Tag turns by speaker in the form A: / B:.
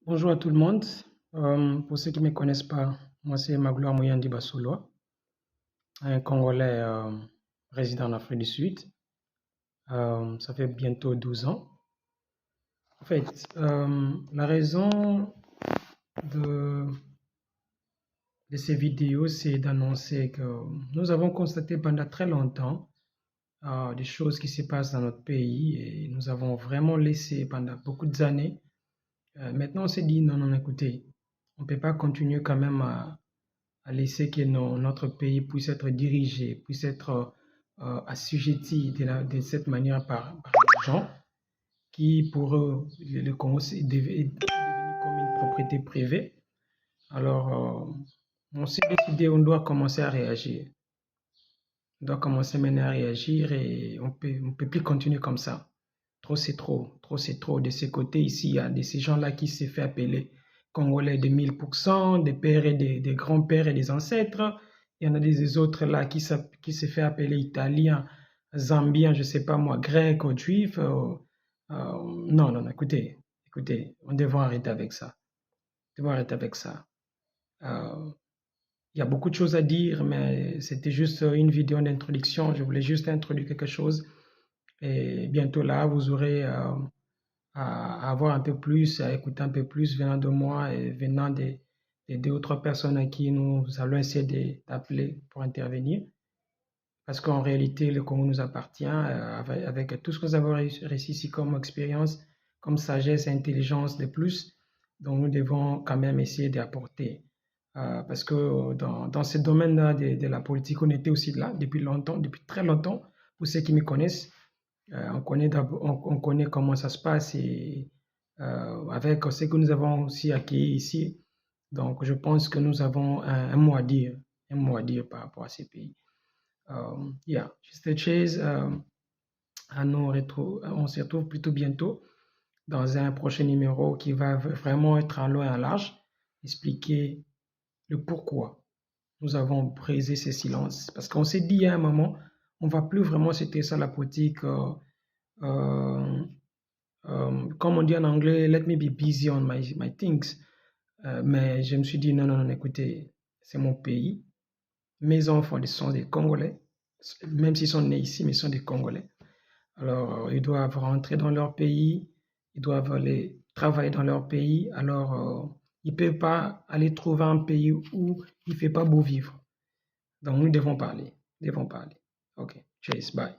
A: Bonjour à tout le monde. Pour ceux qui ne me connaissent pas, moi c'est Magloire Mouyandi Basoulois, un Congolais résident en Afrique du Sud. Ça fait bientôt 12 ans. En fait, la raison de, de ces vidéos, c'est d'annoncer que nous avons constaté pendant très longtemps des choses qui se passent dans notre pays et nous avons vraiment laissé pendant beaucoup d'années. Maintenant, on s'est dit, non, non, écoutez, on ne peut pas continuer quand même à laisser que notre pays puisse être dirigé, puisse être assujetti de cette manière par des gens qui, pour eux, le Congo est devenu comme une propriété privée. Alors, on s'est décidé, on doit commencer à réagir. On doit commencer maintenant à réagir et on peut plus continuer comme ça. Trop c'est trop, trop c'est trop. De ces côtés ici, il y a de ces gens-là qui se fait appeler Congolais de 1000%, des pères et des grands-pères et des ancêtres. Il y en a des autres là qui se fait appeler Italien, Zambien, je ne sais pas moi, Grec ou Juif. Non, non, écoutez, écoutez, on devrait arrêter avec ça. On devrait arrêter avec ça. Euh, il y a beaucoup de choses à dire, mais c'était juste une vidéo d'introduction. Je voulais juste introduire quelque chose. Et bientôt là, vous aurez à avoir un peu plus, à écouter un peu plus venant de moi et venant des deux ou trois personnes à qui nous allons essayer d'appeler pour intervenir. Parce qu'en réalité, le Congo nous appartient avec tout ce que nous avons réussi ici comme expérience, comme sagesse et intelligence de plus. Donc nous devons quand même essayer d'apporter. Parce que dans ce domaine-là de la politique, on était aussi là depuis longtemps, depuis très longtemps. Pour ceux qui me connaissent, on connaît comment ça se passe et avec ce que nous avons aussi acquis ici. Donc, je pense que nous avons un mot à dire, un mot à dire par rapport à ces pays. Yeah, Juste Chase, on se retrouve plutôt bientôt dans un prochain numéro qui va vraiment être en long et en large, expliquer le pourquoi nous avons brisé ces silences. Parce qu'on s'est dit à un moment, on ne va plus vraiment s'intéresser à la politique. Euh, Comme on dit en anglais, let me be busy on my things. Mais je me suis dit, non, non, non, écoutez, c'est mon pays. Mes enfants sont des Congolais, même s'ils sont nés ici, mais ils sont des Congolais. Alors, ils doivent rentrer dans leur pays, ils doivent aller travailler dans leur pays. Alors, ils ne peuvent pas aller trouver un pays où il ne fait pas beau vivre. Donc, nous devons parler, devons parler. OK, cheers, bye.